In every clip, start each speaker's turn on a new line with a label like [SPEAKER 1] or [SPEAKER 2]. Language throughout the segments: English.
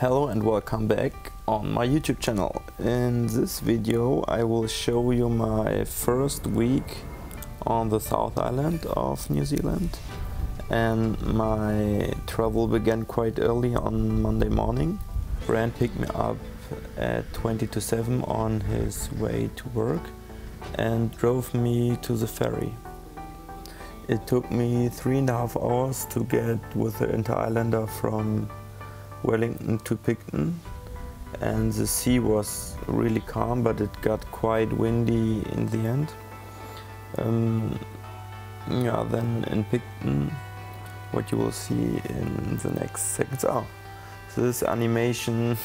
[SPEAKER 1] Hello and welcome back on my YouTube channel. In this video I will show you my first week on the South Island of New Zealand, and my travel began quite early on Monday morning. Brand picked me up at 20 to 7 on his way to work and drove me to the ferry. It took me 3.5 hours to get with the Inter-Islander from Wellington to Picton, and the sea was really calm, but it got quite windy in the end. Then in Picton, what you will see in the next seconds. This animation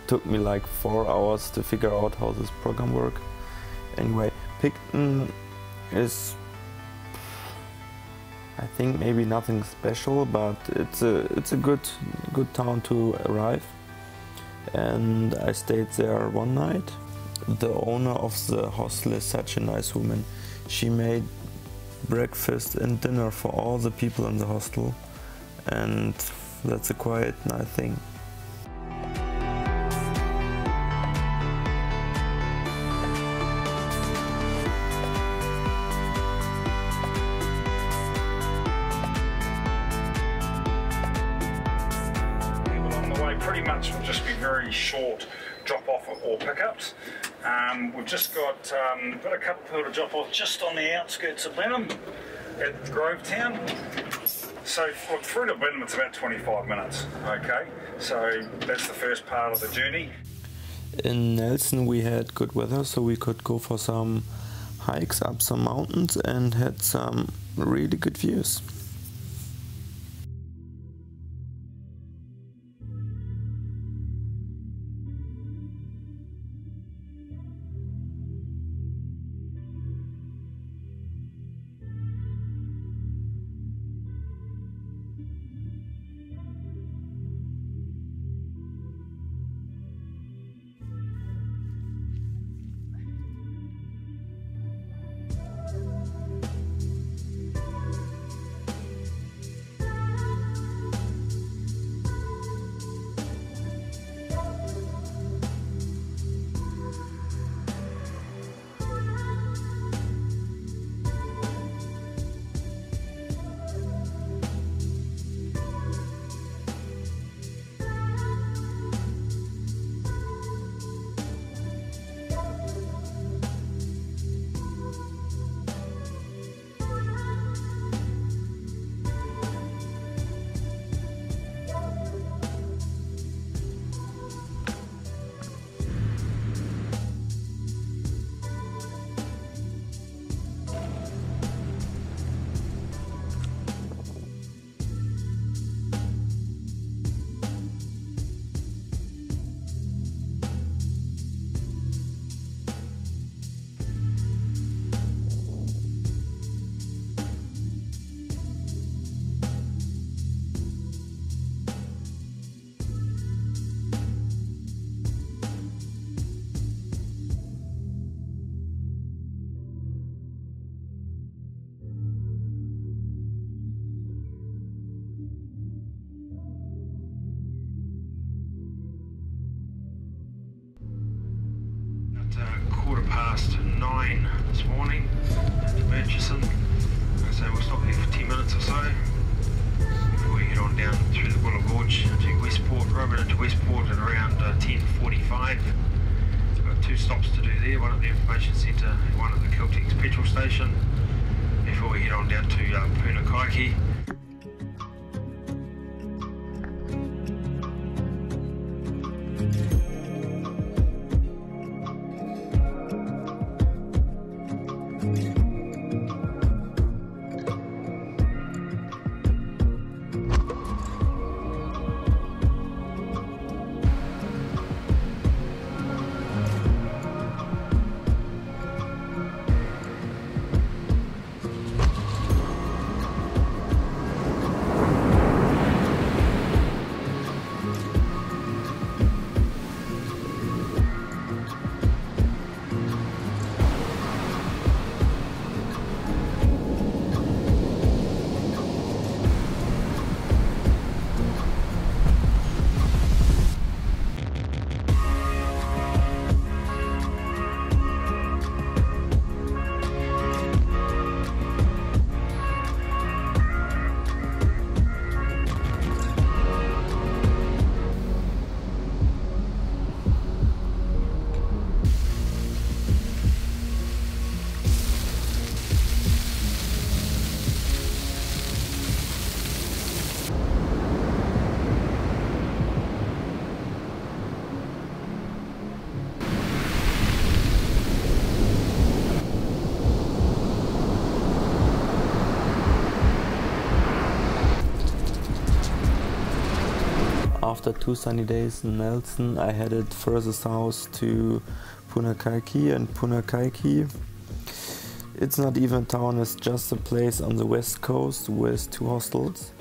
[SPEAKER 1] took me like 4 hours to figure out how this program works. Anyway, Picton is, I think, maybe nothing special, but it's a good town to arrive. And I stayed there one night. The owner of the hostel is such a nice woman. She made breakfast and dinner for all the people in the hostel, and that's a quite nice thing.
[SPEAKER 2] Pretty much will just be very short drop-off or pickups. We've just got a couple of people to drop off just on the outskirts of Blenheim at Grovetown. So look, through to Blenheim it's about 25 minutes, okay? So that's the first part of the journey.
[SPEAKER 1] In Nelson we had good weather, so we could go for some hikes up some mountains and had some really good views.
[SPEAKER 3] Past 9 this morning to Murchison, so we'll stop there for 10 minutes or so before we head on down through the Willow Gorge to Westport, Robin into Westport at around 10:45. We've got 2 stops to do there, one at the information centre and one at the Celtic's petrol station before we head on down to Punakaiki.
[SPEAKER 1] after 2 sunny days in Nelson, I headed further south to Punakaiki. And Punakaiki, it's not even a town, it's just a place on the west coast with 2 hostels.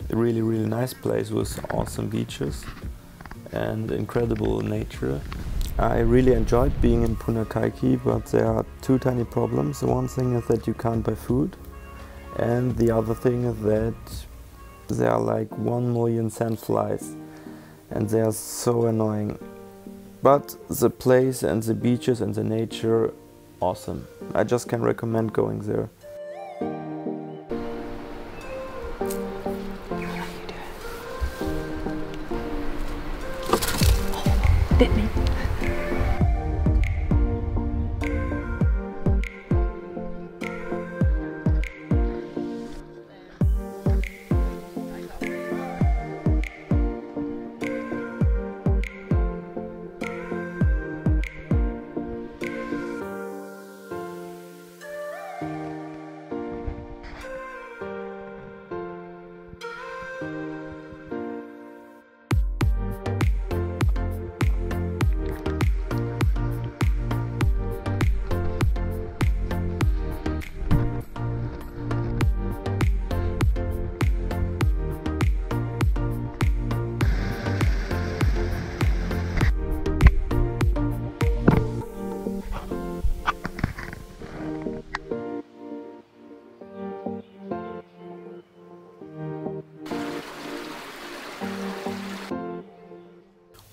[SPEAKER 1] A really nice place with awesome beaches and incredible nature. I really enjoyed being in Punakaiki, but there are 2 tiny problems. One thing is that you can't buy food, and the other thing is that there are like 1 million sandflies, and they are so annoying. But the place and the beaches and the nature, awesome. I just can recommend going there.
[SPEAKER 4] Bit me.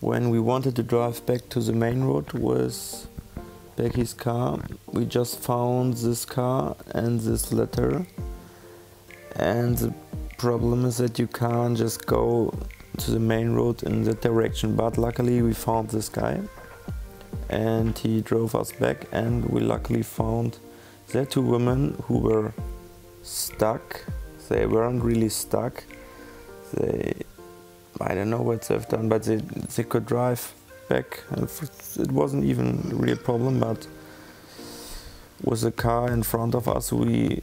[SPEAKER 1] When we wanted to drive back to the main road with Becky's car, we just found this car and this letter. And the problem is that you can't just go to the main road in that direction. But luckily we found this guy and he drove us back, and we luckily found there 2 women who were stuck. They weren't really stuck. I don't know what they've done, but they could drive back. And it wasn't even a real problem, but with the car in front of us, we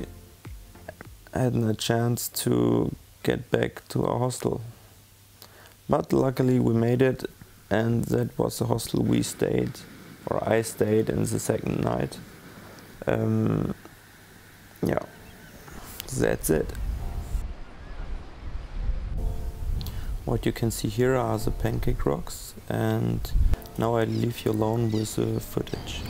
[SPEAKER 1] hadn't a chance to get back to our hostel. But luckily we made it, and that was the hostel we stayed, or I stayed in the second night. Yeah, that's it. What you can see here are the pancake rocks, and now I leave you alone with the footage.